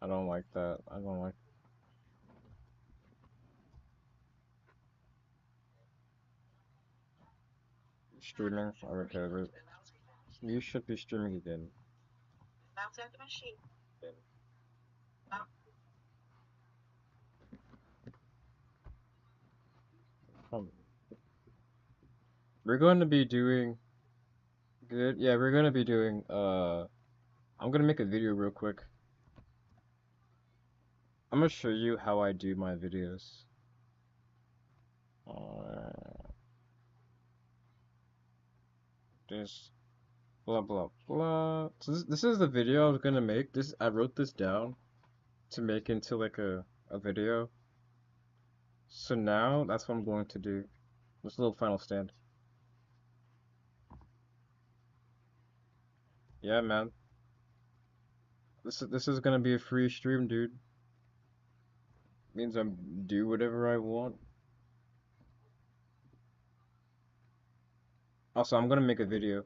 I don't like that. I don't like streaming. Okay, but you should be streaming again. Um, we're going to be doing good. Yeah, we're going to be doing. I'm gonna make a video real quick. I'm gonna show you how I do my videos. Just blah blah blah. So this is the video I was gonna make. I wrote this down to make into like a video. So now that's what I'm going to do. This little final stand. Yeah, man. This is gonna be a free stream, dude. Means I'm do whatever I want. Also, I'm gonna make a video,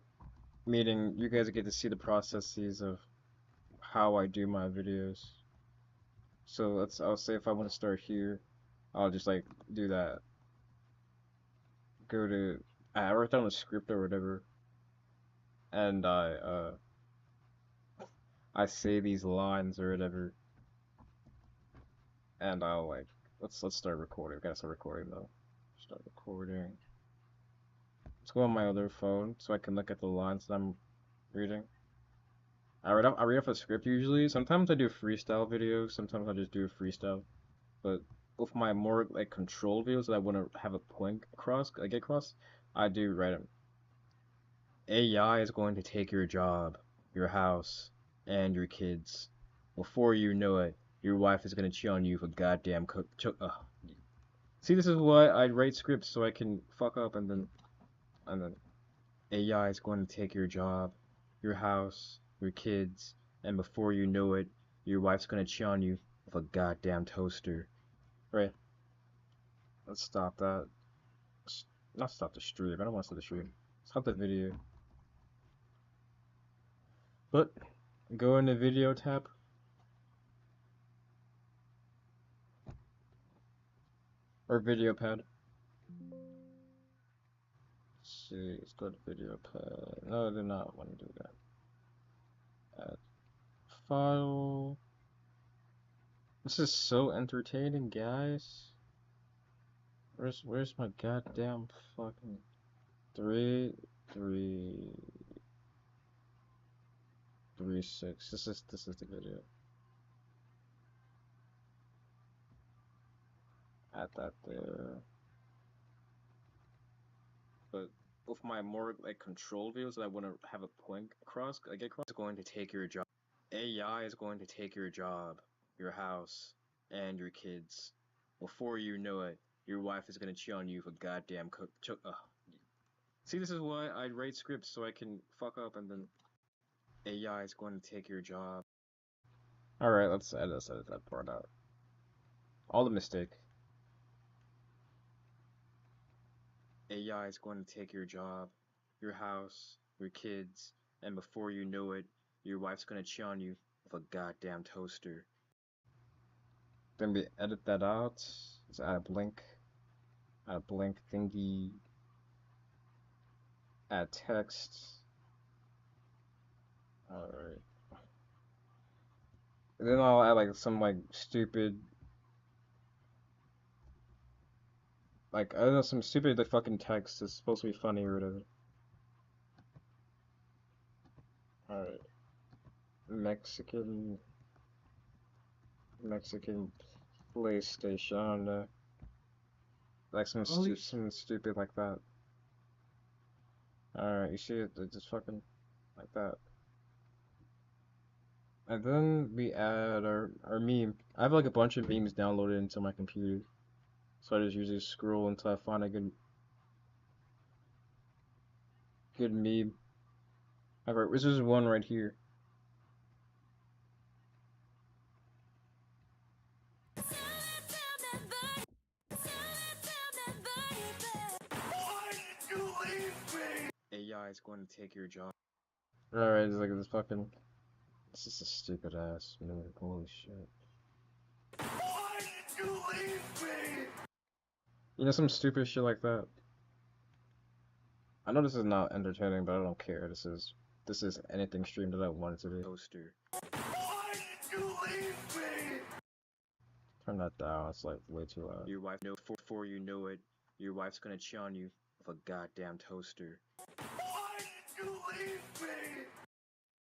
meaning you guys get to see the processes of how I do my videos. So I'll say if I want to start here, I'll just like do that. Go to, I wrote down a script or whatever, and I say these lines or whatever, and I'll like, let's start recording. We gotta start recording though. Start recording. Let's go on my other phone so I can look at the lines that I'm reading. I read off a script usually. Sometimes I do freestyle videos. Sometimes I just do a freestyle. But with my more like controlled videos that I want to have a point across, I get across, I do write them. AI is going to take your job, your house, and your kids. Before you know it, your wife is gonna cheat on you for goddamn See, this is why I write scripts so I can fuck up and then AI is going to take your job, your house, your kids, and before you know it, your wife's gonna cheat on you with a goddamn toaster. Right? Let's stop that. Not stop the stream. I don't want to stop the stream. Stop the video. But go in the video tab. Or video pad. Let's see, let's go to video pad. No, I do not want to do that. Add file. This is so entertaining, guys. Where's my goddamn fucking 3 3 3 6. This is the video. Add that there. But with my more like controlled videos that I want to have a point across, I get across, is going to take your job. AI is going to take your job, your house, and your kids. Before you know it, your wife is gonna cheat on you for goddamn See, this is why I write scripts so I can fuck up and then AI is going to take your job. Alright, let's edit that part out. All the mistake. AI is going to take your job, your house, your kids, and before you know it, your wife's gonna cheat on you with a goddamn toaster. Then we edit that out. Let's add a blink thingy, add text. Alright. Then I'll add like some like stupid, like I don't know, some stupid like fucking text that's supposed to be funny or whatever. Alright. Mexican PlayStation, I don't know. Like some stupid like that. Alright, you see it? It's just fucking like that. And then we add our meme. I have like a bunch of memes downloaded into my computer. So I just usually scroll until I find a good meme. Alright, this is one right here. AI is going to take your job. Alright, it's like this fucking This is a stupid ass move. Holy shit. Why did you leave me? You know, some stupid shit like that. I know this is not entertaining, but I don't care. This is anything streamed that I want it to be. Toaster. Why did you leave me? Turn that down. It's like way too loud. Your wife knows before you know it, your wife's gonna cheat on you with a goddamn toaster. Why did you leave me?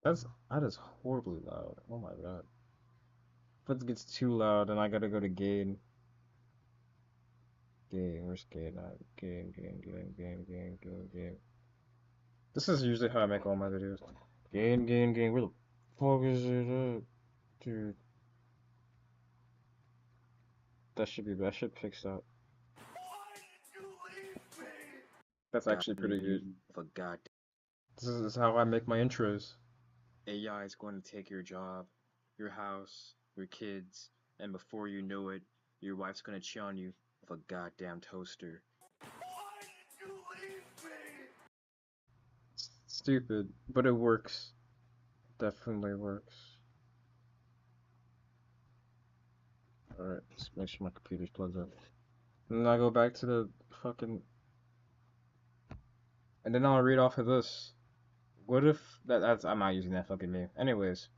That is horribly loud. Oh my god. If it gets too loud, then I gotta go to gain. Gain. Where's gain? Gain. This is usually how I make all my videos. Gain. Where the fuck is it at? Dude. That should fix that. Why did you leave me? That's actually pretty good. With a goddamn This is how I make my intros. AI is going to take your job, your house, your kids, and before you know it, your wife's gonna cheat on you with a goddamn toaster. Why did you leave me? It's stupid, but it works. Definitely works. Alright, let's make sure my computer's plugged up. And then I go back to the fucking... And then I'll read off of this. What if... I'm not using that fucking meme. Anyways.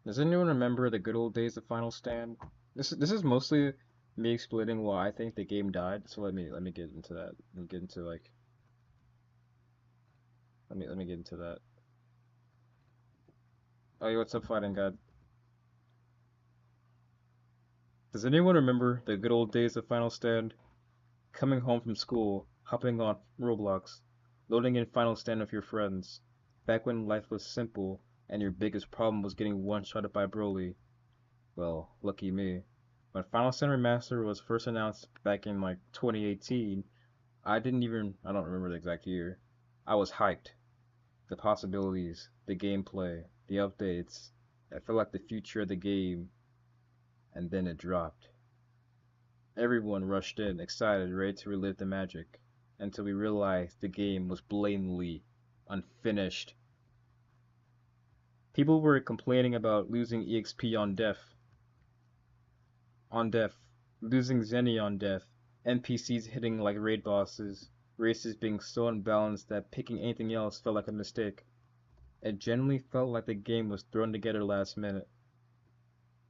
Does anyone remember the good old days of Final Stand? This is mostly me explaining why I think the game died, so let me get into that. Let me get into like... Let me get into that. Oh, yo, what's up, Fighting God? Does anyone remember the good old days of Final Stand? Coming home from school, hopping on Roblox, loading in Final Stand with your friends. Back when life was simple and your biggest problem was getting one-shotted by Broly. Well, lucky me. When Final Stand Remastered was first announced back in like 2018, I don't remember the exact year. I was hyped. The possibilities, the gameplay, the updates. I felt like the future of the game, and then it dropped. Everyone rushed in, excited, ready to relive the magic, until we realized the game was blatantly unfinished. People were complaining about losing EXP on death, losing Zenny on death, NPCs hitting like raid bosses, races being so unbalanced that picking anything else felt like a mistake. It genuinely felt like the game was thrown together last minute.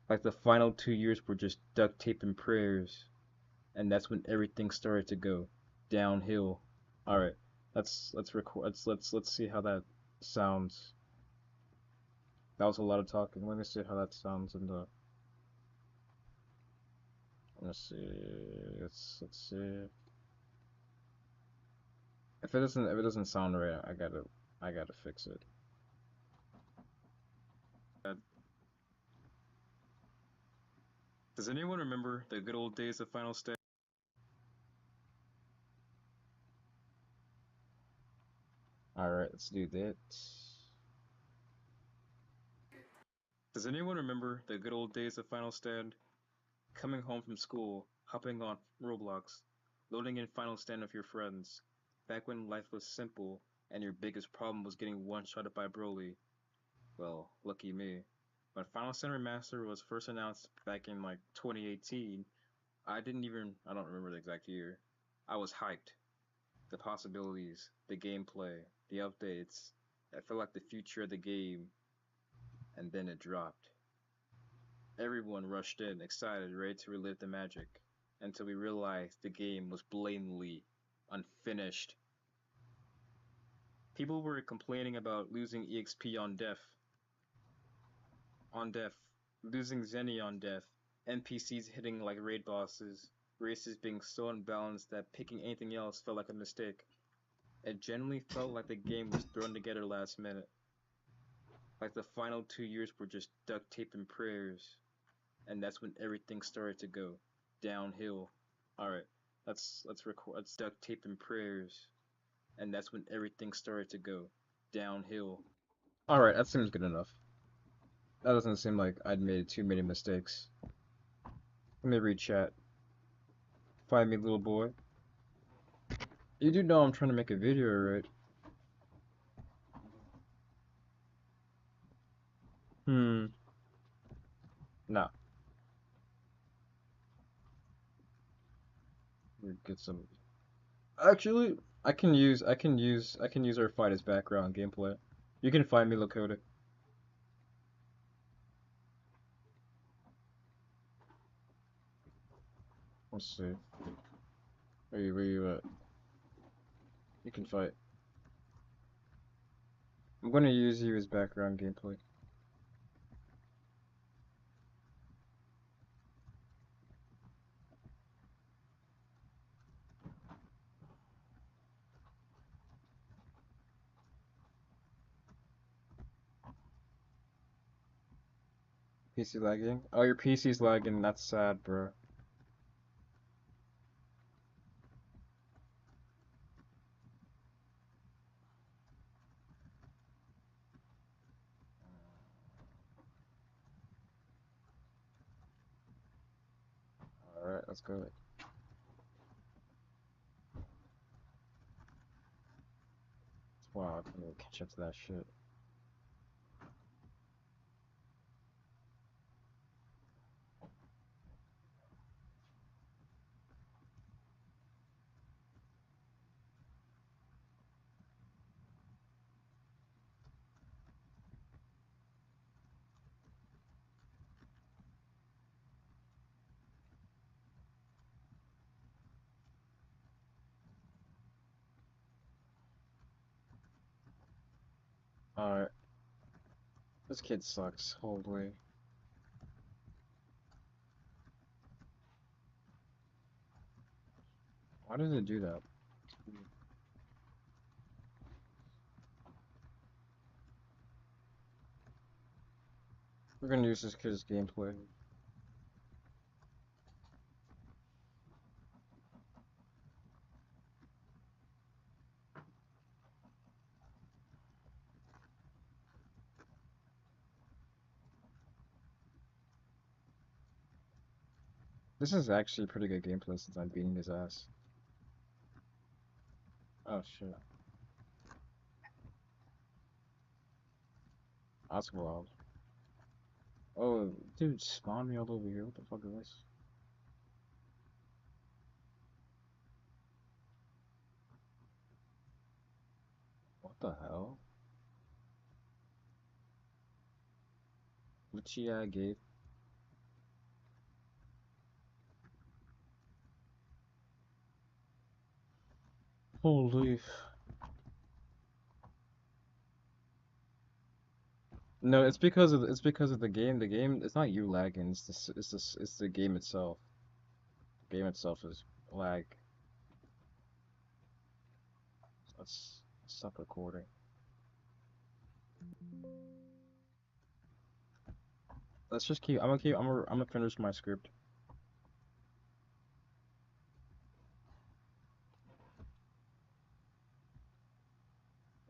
Like the final 2 years were just duct tape and prayers. And that's when everything started to go downhill. All right, let's record. Let's see how that sounds. That was a lot of talking. Let me see how that sounds in the. Let's see. Let's see. If it doesn't sound right, I gotta fix it. Does anyone remember the good old days of Final Stand? Alright, let's do that. Does anyone remember the good old days of Final Stand? Coming home from school, hopping on Roblox, loading in Final Stand with your friends. Back when life was simple and your biggest problem was getting one-shotted by Broly. Well, lucky me. When Final Stand Remastered was first announced back in like 2018, I don't remember the exact year. I was hyped. The possibilities, the gameplay, the updates. I felt like the future of the game, and then it dropped. Everyone rushed in, excited, ready to relive the magic, until we realized the game was blatantly unfinished. People were complaining about losing EXP on death, losing Zenny on death, NPCs hitting like raid bosses, races being so unbalanced that picking anything else felt like a mistake. It genuinely felt like the game was thrown together last minute. Like the final 2 years were just duct tape and prayers. And that's when everything started to go downhill. Alright, let's record. Let's duct tape and prayers. And that's when everything started to go downhill. Alright, that seems good enough. That doesn't seem like I'd made too many mistakes. Let me read chat. Find me, little boy. You do know I'm trying to make a video, right? No. We get some. Actually, I can use our fight as background gameplay. You can find me, Lakota. Let's see. Where you at? You can fight. I'm gonna use you as background gameplay. PC lagging? Oh, your PC's lagging. That's sad, bro. Alright, let's go. Wow, I can't even catch up to that shit. Alright. This kid sucks. Holy. Why does it do that? We're gonna use this kid's gameplay. This is actually pretty good gameplay since I'm beating his ass. Oh shit. That's wild. Oh, dude, spawn me all over here. What the fuck is this? What the hell? Lucia gave. Holy. No, it's because of the game. The game, it's not you lagging. It's the game itself. The game itself is lag. Let's stop recording. Let's just keep. I'm gonna finish my script.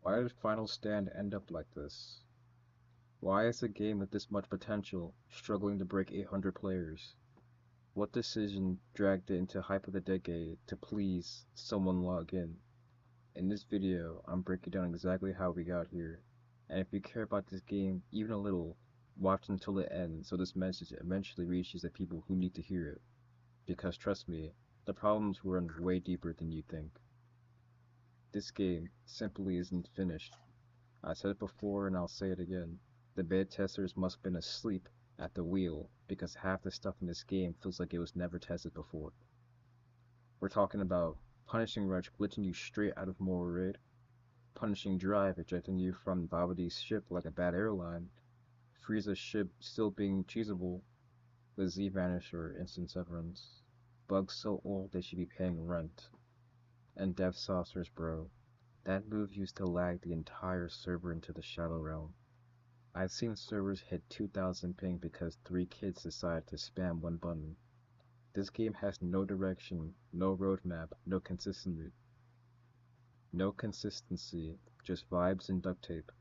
Why did Final Stand end up like this? Why is a game with this much potential struggling to break 800 players? What decision dragged it into hype of the decade to please someone log in? In this video, I'm breaking down exactly how we got here. And if you care about this game even a little, watch until the end so this message eventually reaches the people who need to hear it. Because trust me, the problems run way deeper than you think. This game simply isn't finished. I said it before and I'll say it again. The beta testers must have been asleep at the wheel because half the stuff in this game feels like it was never tested before. We're talking about Punishing Rush glitching you straight out of Moral Raid, Punishing Drive ejecting you from Babadee's ship like a bad airline, Frieza's ship still being cheesable with Z-Vanish or Instant Severance, bugs so old they should be paying rent, and Dev Saucers, bro. That move used to lag the entire server into the Shadow Realm. I've seen servers hit 2000 ping because 3 kids decided to spam one button. This game has no direction, no roadmap, no consistency, just vibes and duct tape.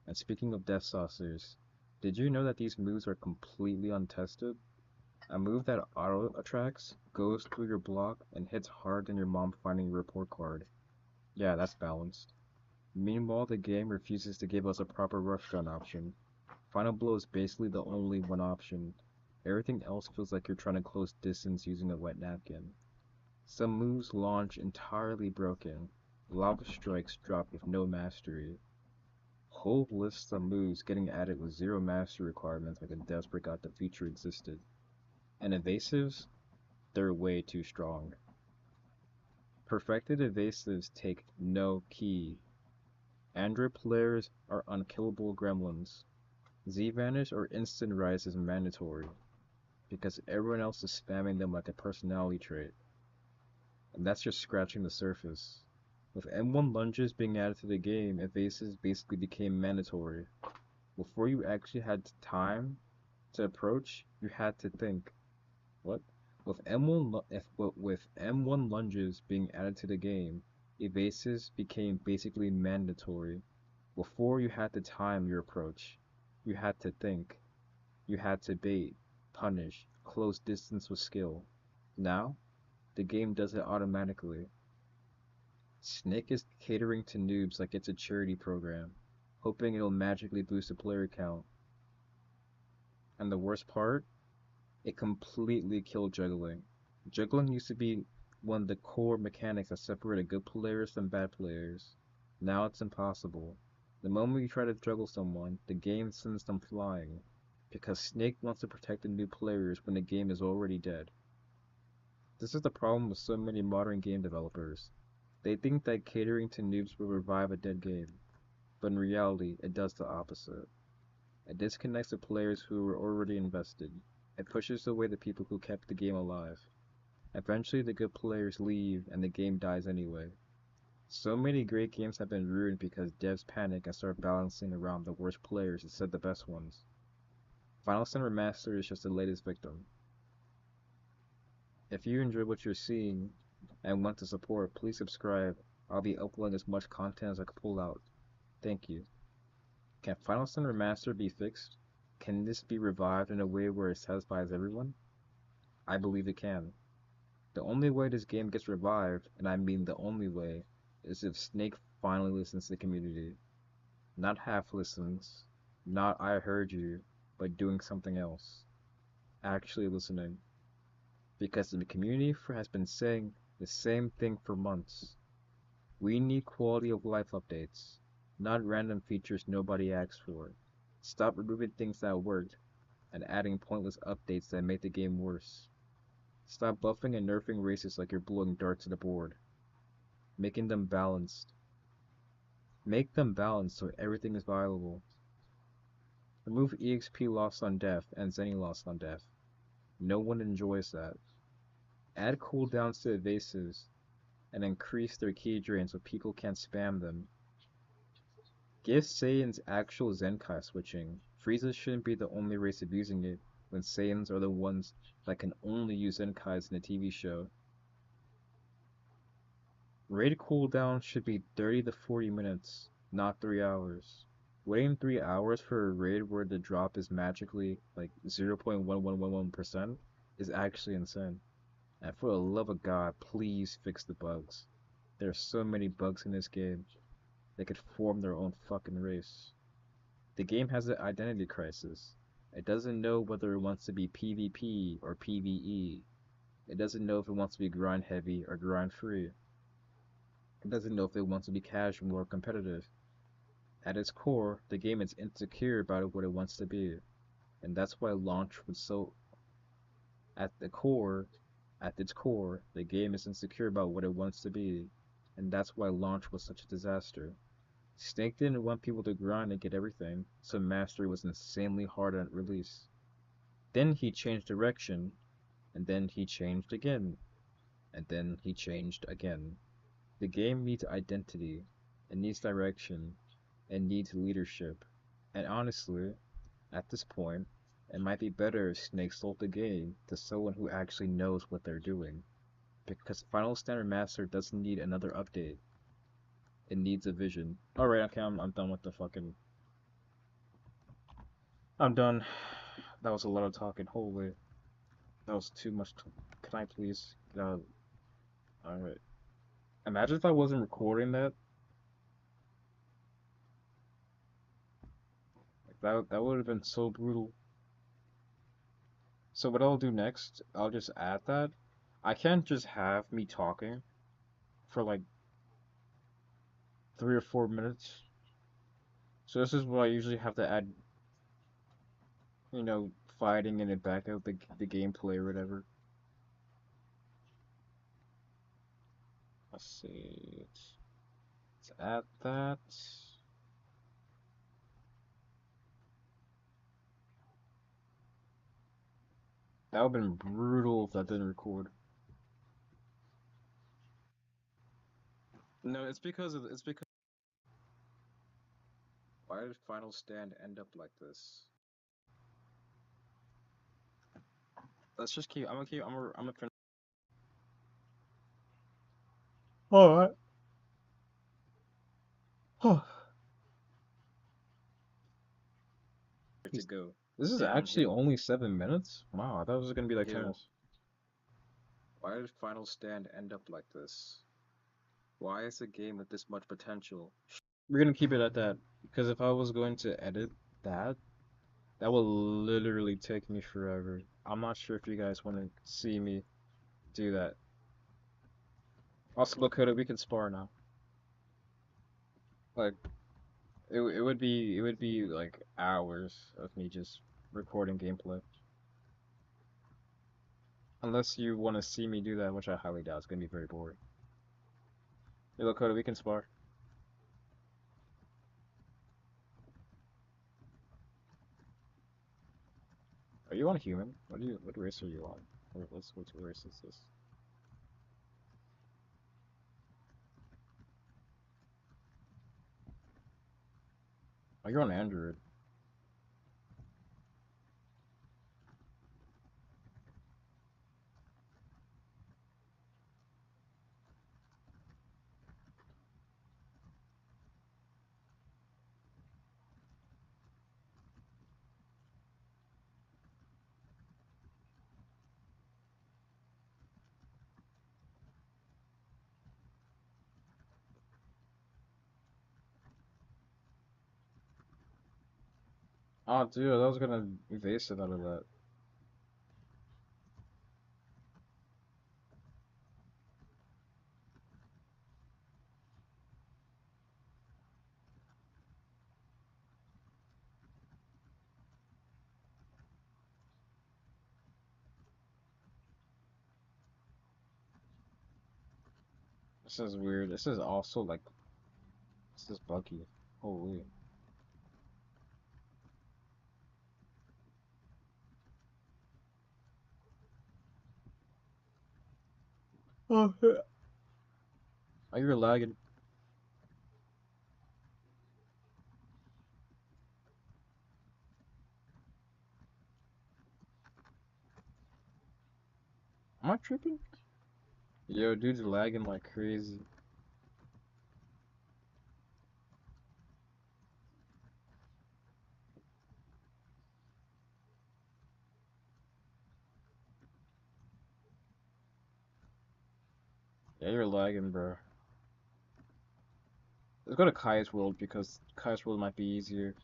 And speaking of death saucers, did you know that these moves are completely untested? A move that auto attracts, goes through your block, and hits hard than your mom finding your report card. Yeah, that's balanced. Meanwhile, the game refuses to give us a proper rush gun option. Final Blow is basically the only one option. Everything else feels like you're trying to close distance using a wet napkin. Some moves launch entirely broken. Lava strikes drop with no mastery. Whole lists of moves getting added with zero mastery requirements like the devs forgot the feature existed. And evasives? They're way too strong. Perfected evasives take no key. Android players are unkillable gremlins. Z-Vanish or Instant Rise is mandatory, because everyone else is spamming them like a personality trait. And that's just scratching the surface. With M1 lunges being added to the game, evasives basically became mandatory. Before you actually had time to approach, you had to think. What? With M1 lunges being added to the game, evasives became basically mandatory. Before you had to time your approach, you had to think. You had to bait, punish, close distance with skill. Now, the game does it automatically. Snake is catering to noobs like it's a charity program, hoping it'll magically boost the player count. And the worst part? It completely killed juggling. Juggling used to be one of the core mechanics that separated good players from bad players. Now it's impossible. The moment you try to juggle someone, the game sends them flying, because Snake wants to protect the new players when the game is already dead. This is the problem with so many modern game developers. They think that catering to noobs will revive a dead game, but in reality, it does the opposite. It disconnects the players who were already invested. It pushes away the people who kept the game alive. Eventually, the good players leave and the game dies anyway. So many great games have been ruined because devs panic and start balancing around the worst players instead of the best ones. Final Sin Remastered is just the latest victim. If you enjoy what you're seeing and want to support, please subscribe. I'll be uploading as much content as I can pull out. Thank you. Can Final Sin Remastered be fixed? Can this be revived in a way where it satisfies everyone? I believe it can. The only way this game gets revived, and I mean the only way, is if Snake finally listens to the community. Not half listens, not I heard you, but doing something else. Actually listening. Because the community has been saying the same thing for months. We need quality of life updates, not random features nobody asked for. Stop removing things that worked and adding pointless updates that make the game worse. Stop buffing and nerfing races like you're blowing darts at the board. Making them balanced. Make them balanced so everything is viable. Remove EXP loss on death and Zenny loss on death. No one enjoys that. Add cooldowns to evasives and increase their key drain so people can't spam them. Give Saiyans actual Zenkai switching. Frieza shouldn't be the only race abusing it, when Saiyans are the ones that can only use Zenkais in a TV show. Raid cooldown should be 30 to 40 minutes, not 3 hours. Waiting 3 hours for a raid where the drop is magically like 0.1111% is actually insane. And for the love of God, please fix the bugs. There are so many bugs in this game. They could form their own fucking race. The game has an identity crisis. It doesn't know whether it wants to be PvP or PvE. It doesn't know if it wants to be grind heavy or grind free. It doesn't know if it wants to be casual or competitive. At its core, the game is insecure about what it wants to be. And that's why launch was so... At its core, the game is insecure about what it wants to be. And that's why launch was such a disaster. Snake didn't want people to grind and get everything, so mastery was insanely hard at release. Then he changed direction, and then he changed again, and then he changed again. The game needs identity, it needs direction, it needs leadership. And honestly, at this point, it might be better if Snake sold the game to someone who actually knows what they're doing. Because Final Standard Master doesn't need another update. It needs a vision. Alright, okay, I'm done with the fucking... I'm done. That was a lot of talking, holy. That was too much. Can I please get out? Alright. Imagine if I wasn't recording that. That would have been so brutal. So what I'll do next, I'll just add that. I can't just have me talking for like 3 or 4 minutes. So this is what I usually have to add, you know, fighting in the back of the gameplay or whatever. Let's see. Let's add that. That would have been brutal if that didn't record. No, it's because why did Final Stand end up like this? Let's just keep. I'm gonna keep. I'm gonna finish Alright. Huh. to go This is actually downhill. only 7 minutes? Wow, I thought it was gonna be like 10 Hill. minutes. Why did Final Stand end up like this? Why is a game with this much potential? We're gonna keep it at that. Because if I was going to edit that, that will literally take me forever. I'm not sure if you guys want to see me do that. Also, Lakota, we can spar now. Like, it would be like hours of me just recording gameplay. Unless you want to see me do that, which I highly doubt. It's gonna be very boring. Hey, Lakota, we can spar. Are you on human? What race are you on? What race is this? Oh, you're on Android. Oh, dude, I was gonna evasive out of that. This is weird. This is also like, this is buggy. Holy. Oh, yeah. Oh, you're lagging. Am I tripping? Yo, dude's lagging like crazy. Yeah, you're lagging, bro. Let's go to Kai's World because Kai's World might be easier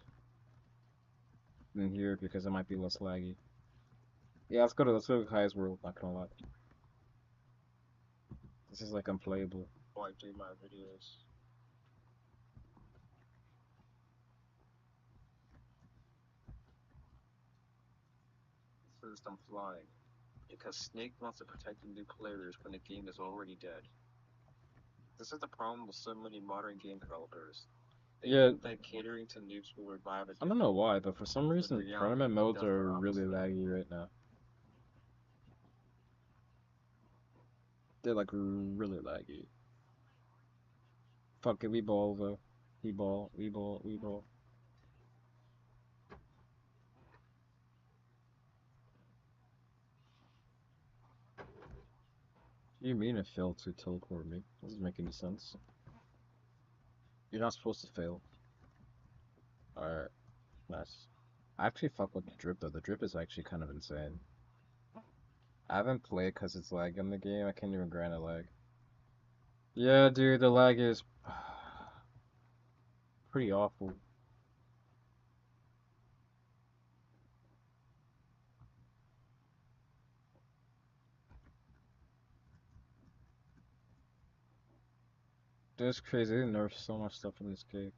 than here because it might be less laggy. Yeah, let's go to Kai's World, not gonna lie. This is like unplayable. Oh, I do my videos. First, I'm flying because Snake wants to protect the new players when the game is already dead. This is the problem with so many modern game developers. They Yeah, think that catering to noobs will revive I don't addictions, know why, but for some but in reason reality, tournament it modes does the are really opposite. laggy right now. They're like really laggy. Fuck it, we ball though. We ball. What do you mean it failed to teleport me? Doesn't make any sense. You're not supposed to fail. Alright, nice. I actually fuck with the drip though. The drip is actually kind of insane. I haven't played because it's lag in the game. I can't even grant a lag. Yeah, dude, the lag is pretty awful. It's crazy. They nerfed so much stuff in this game.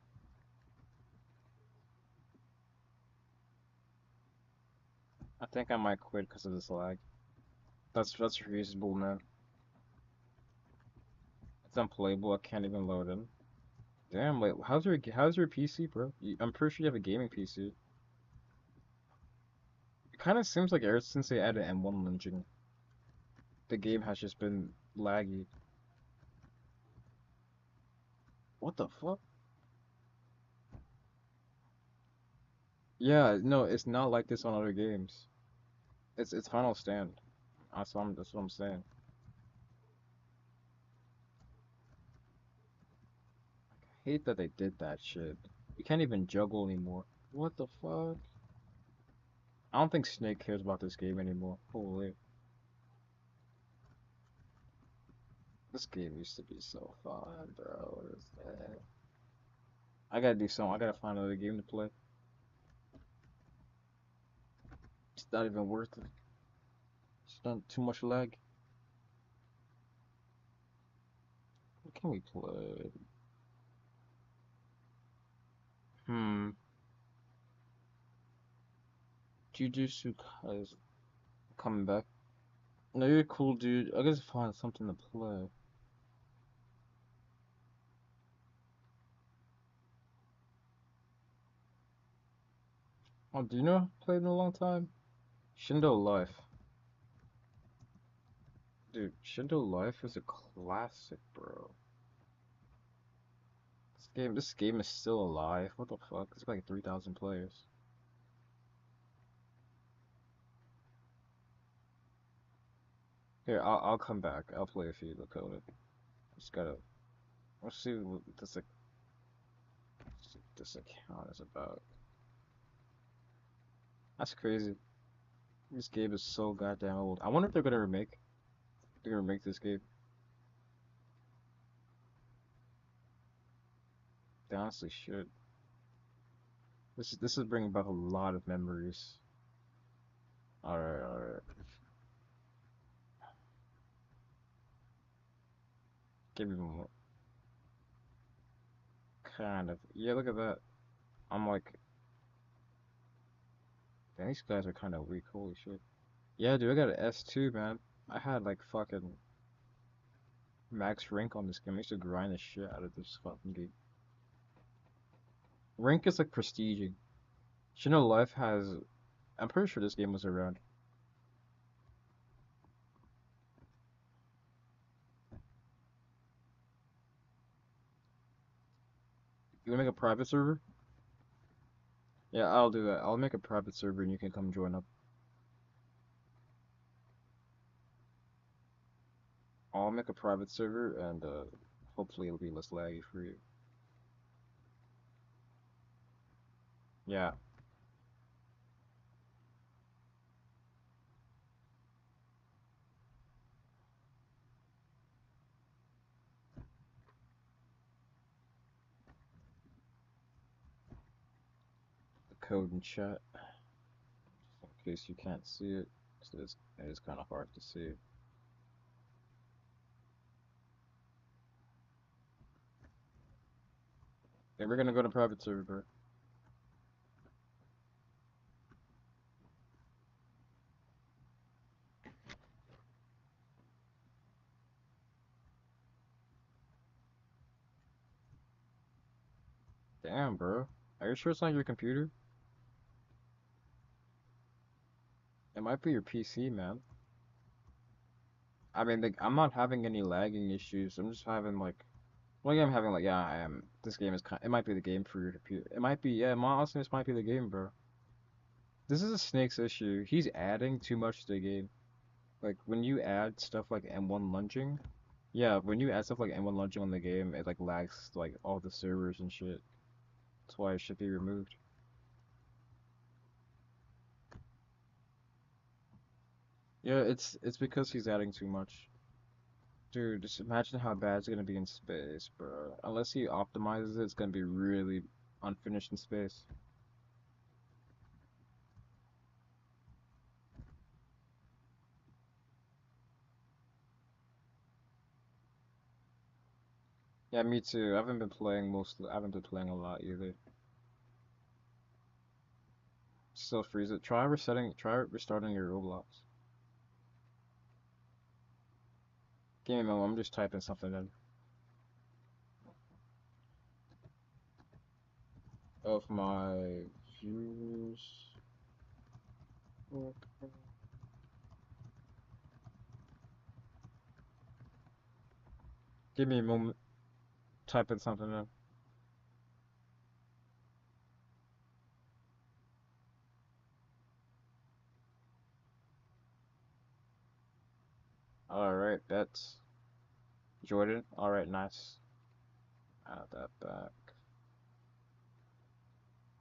I think I might quit because of this lag. That's reasonable, man. It's unplayable. I can't even load in. Damn, like how's your PC, bro? I'm pretty sure you have a gaming PC. It kind of seems like ever since they added M1 lynching, the game has just been laggy. What the fuck? Yeah, no, it's not like this on other games. It's Final Stand. That's what I'm saying. I hate that they did that shit. You can't even juggle anymore. What the fuck? I don't think Snake cares about this game anymore. Holy. This game used to be so fun, bro. What is that? I gotta do something. I gotta find another game to play. It's not even worth it. It's not too much lag. What can we play? Hmm. Jujutsu Kaisen coming back. No, you're cool, dude. I gotta find something to play. Oh, do you know I played in a long time? Shindo Life. Dude, Shindo Life is a classic, bro. This game is still alive. What the fuck? It's like 3,000 players. Here, I'll come back. I'll play a few. Look at it. Just gotta. Let's see what this account is about. That's crazy. This game is so goddamn old. I wonder if they're gonna remake. They're gonna remake this game. They honestly should. This is bringing back a lot of memories. All right, all right. Give me more. Kind of. Yeah, look at that. I'm like, damn, these guys are kind of weak. Holy shit. Yeah, dude, I got an S2, man. I had like fucking max rank on this game. I used to grind the shit out of this fucking game. Rank is like prestiging. Shino Life has. I'm pretty sure this game was around. You wanna make a private server? Yeah, I'll do that. I'll make a private server and you can come join up. I'll make a private server and hopefully it'll be less laggy for you. Yeah, the code in chat, just in case you can't see it, 'cause it is kind of hard to see. Okay, we're gonna go to private server. Damn, bro. Are you sure it's not your computer? It might be your PC, man. I mean, like, I'm not having any lagging issues. I'm just having like, well, yeah, I'm having like, yeah, I am. This game is kind. It might be the game for your computer. It might be, yeah. Honestly, this might be the game, bro. This is a Snake's issue. He's adding too much to the game. Like when you add stuff like M1 lunging, yeah, when you add stuff like M1 lunging on the game, it like lags like all the servers and shit. That's why it should be removed. Yeah, it's because he's adding too much. Dude, just imagine how bad it's gonna be in space, bro. Unless he optimizes it, it's gonna be really unfinished in space. Yeah, me too. I haven't been playing mostly. I haven't been playing a lot either. Still freeze it. Try resetting. Try restarting your Roblox. Give me a moment. I'm just typing something in. Of my viewers. Give me a moment. Typing something in. All right, bets. Jordan. All right, nice. Add that back.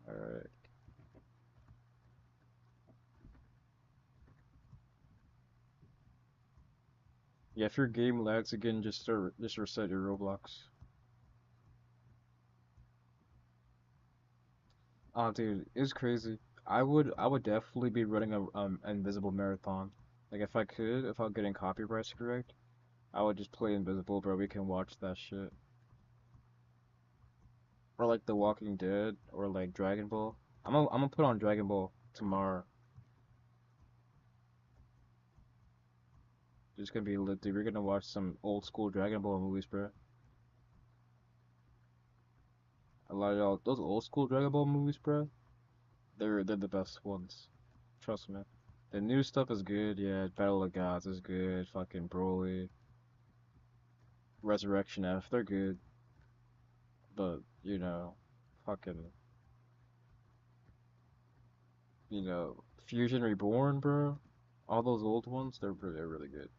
All right. Yeah, if your game lags again, just reset your Roblox. Oh, dude, it's crazy. I would definitely be running a Invisible marathon. Like if I'm getting copyrights correct, I would just play Invisible, bro. We can watch that shit. Or like The Walking Dead, or like Dragon Ball. I'm gonna put on Dragon Ball tomorrow. It's gonna be lit, dude. We're gonna watch some old school Dragon Ball movies, bro. A lot of y'all, those old school Dragon Ball movies, bro. They're the best ones. Trust me. The new stuff is good, yeah. Battle of Gods is good. Fucking Broly, Resurrection F, they're good. But fucking, Fusion Reborn, bro. All those old ones, they're really good.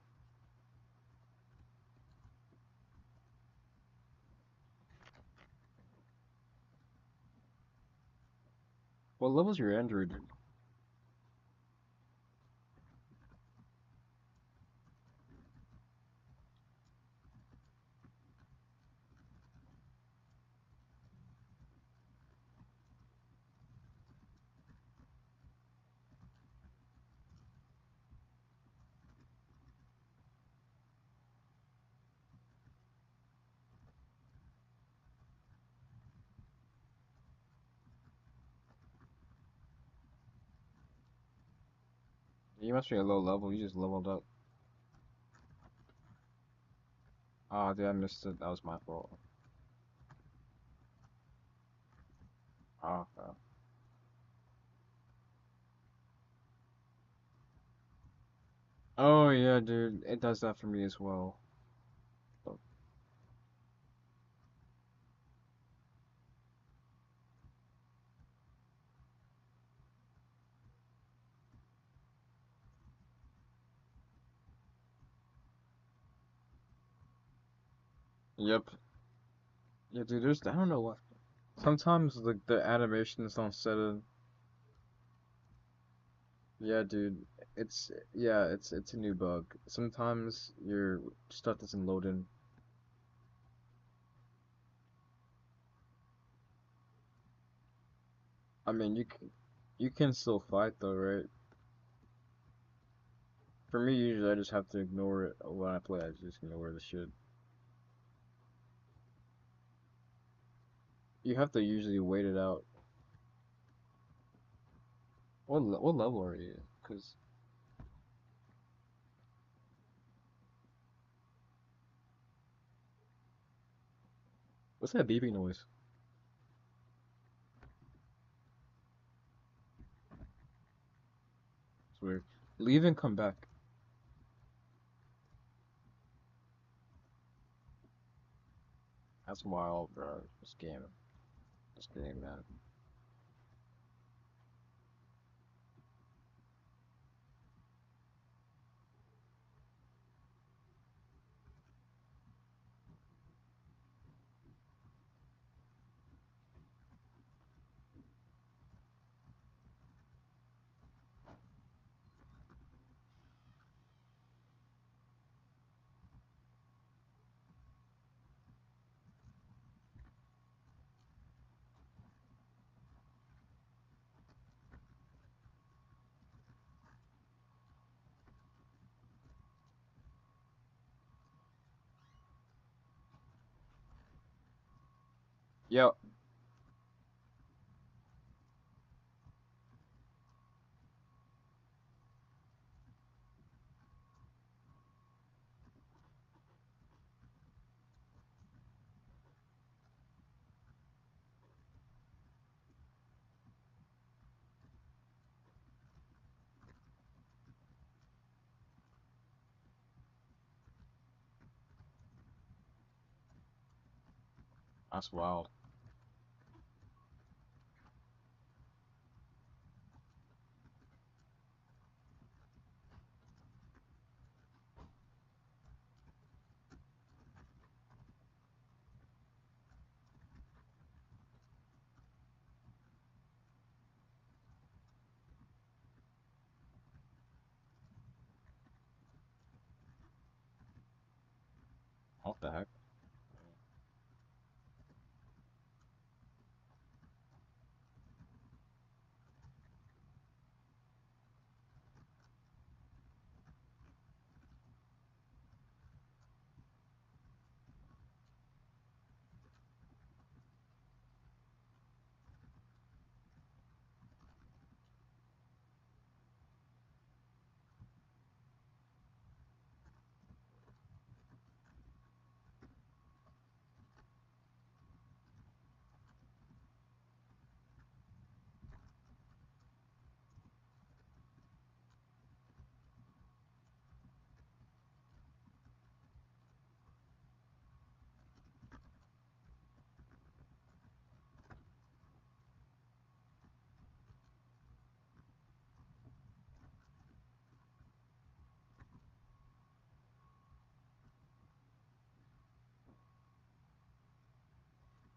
What level's your Android? You must be a low level. You just leveled up. Oh, dude, I missed it. That was my fault. Oh, okay. Oh yeah, dude. It does that for me as well. But, yep. Yeah, dude. I don't know what. Sometimes the animations don't set in. Yeah, dude. It's a new bug. Sometimes your stuff doesn't load in. I mean, you can still fight though, right? For me, usually I just have to ignore it when I play. I just ignore the shit. You have to usually wait it out. What level are you? Cause what's that beeping noise? It's weird. Leave and come back. That's wild, bro. This game, man. Yo, that's wild. What the heck?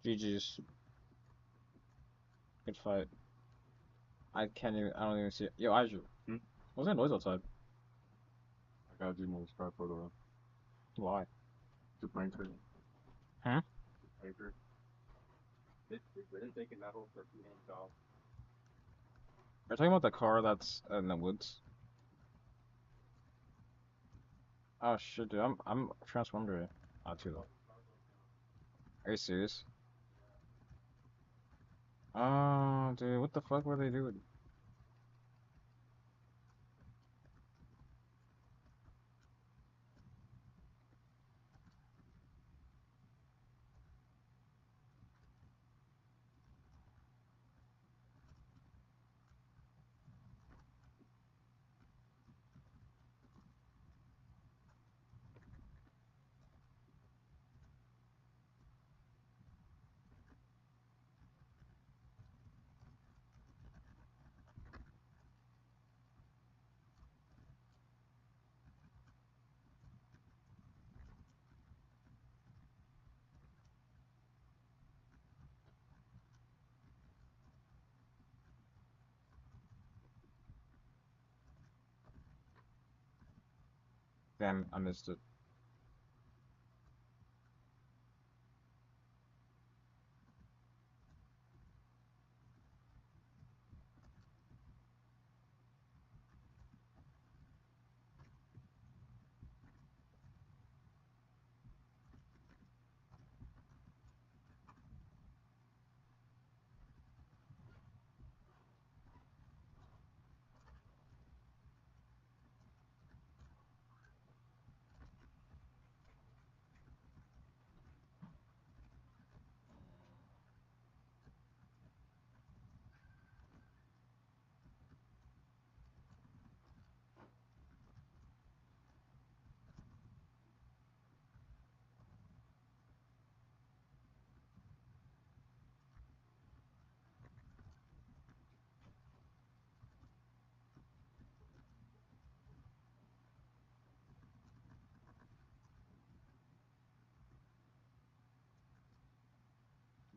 GG's. Good fight. I can't even. I don't even see it. Yo, Aiju. Hmm? What's that noise outside? I gotta do more stuff for Why? the brain training. Huh? I agree. Didn't think that whole for $2 million. Are you talking about the car that's in the woods? Oh shit, dude. I'm transformed. Not too though. Are you serious? Oh, dude, what the fuck were they doing? Damn, I missed it.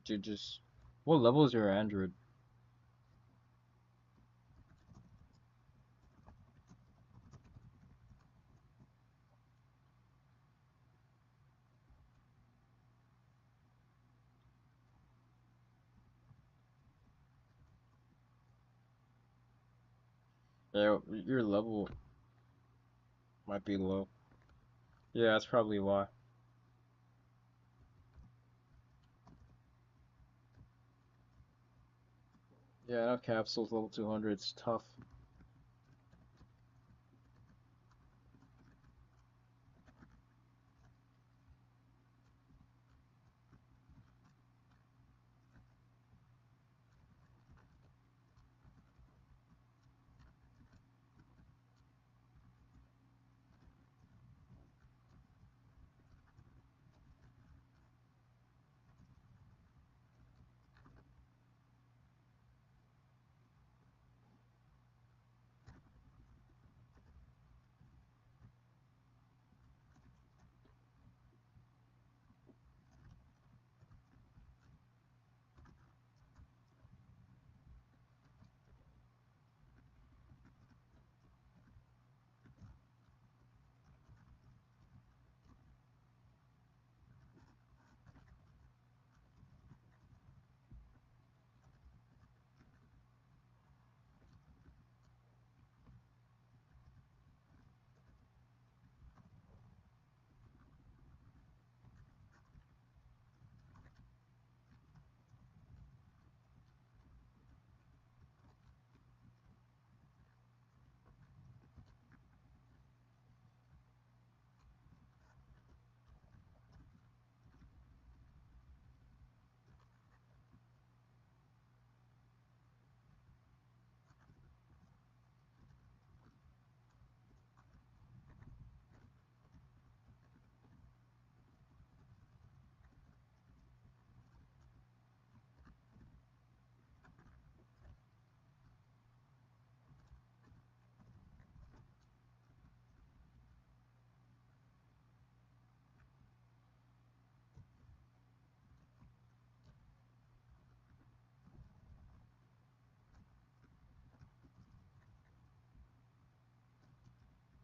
GG's. What level is your Android? Yeah, your level might be low. Yeah, that's probably why. Yeah, now capsules level 200. It's tough.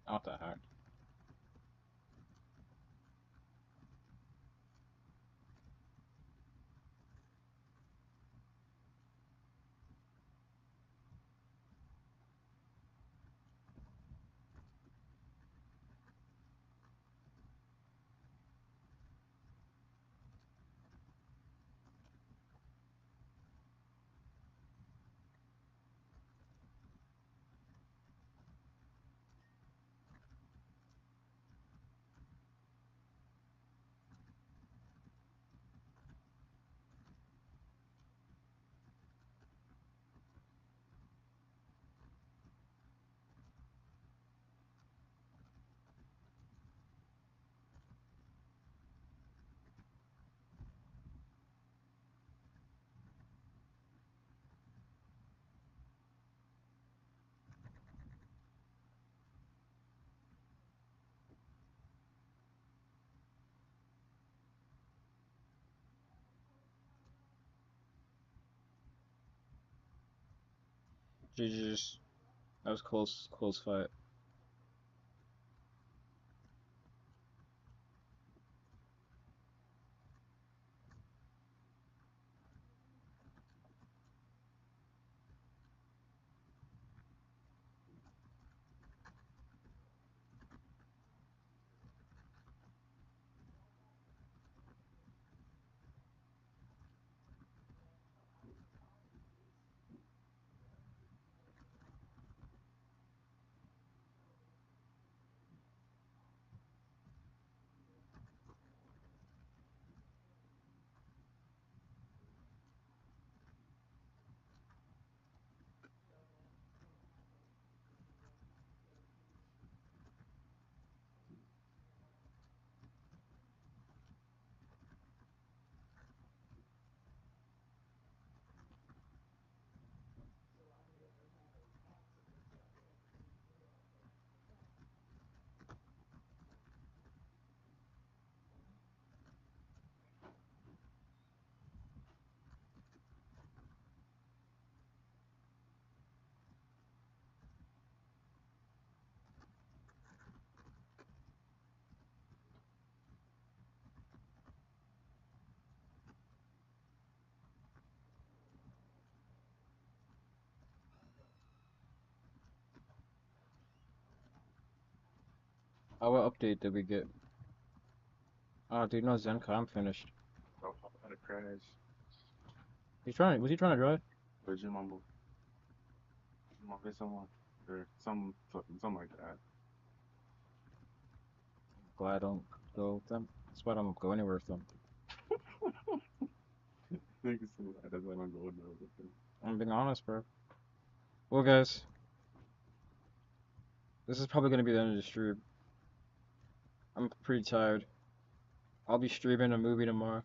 Not that hard. GG's. That was close fight. Oh, what update did we get? Oh, dude, no Zenka. I'm finished. Oh, I'm gonna crash. Was he trying to drive? Or Jumbo someone, or something like that. Glad I don't go with them. That's why I don't go anywhere with them. Nigga said that. That's why I don't go with them. I'm being honest, bro. Well, guys, this is probably gonna be the end of the stream. I'm pretty tired. I'll be streaming a movie tomorrow.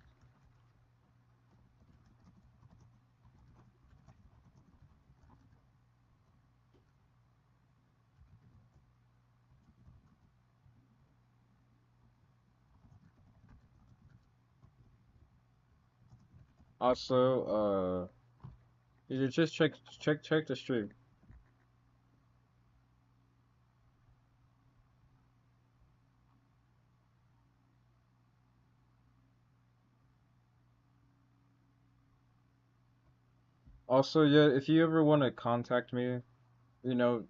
Also, you just check the stream. Also, yeah, if you ever want to contact me, you know,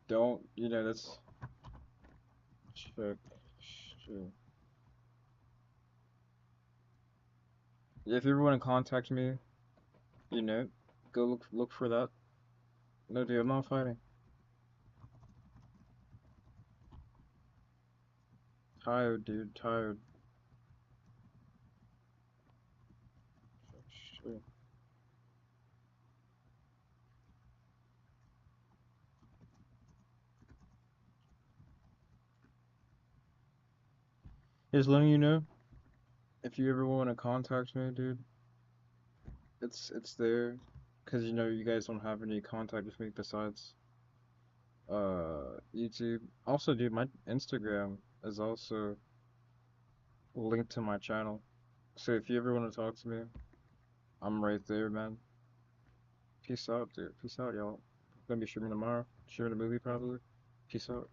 don't, that's check stream. If you ever want to contact me, you know, go look for that. No, dude, I'm not fighting. Tired, dude, tired. Check stream. Just letting you know, if you ever want to contact me, dude, it's there, cause you guys don't have any contact with me besides YouTube. Also, dude, my Instagram is also linked to my channel. So if you ever want to talk to me, I'm right there, man. Peace out, dude. Peace out, y'all. Gonna be streaming tomorrow. Streaming a movie probably. Peace out.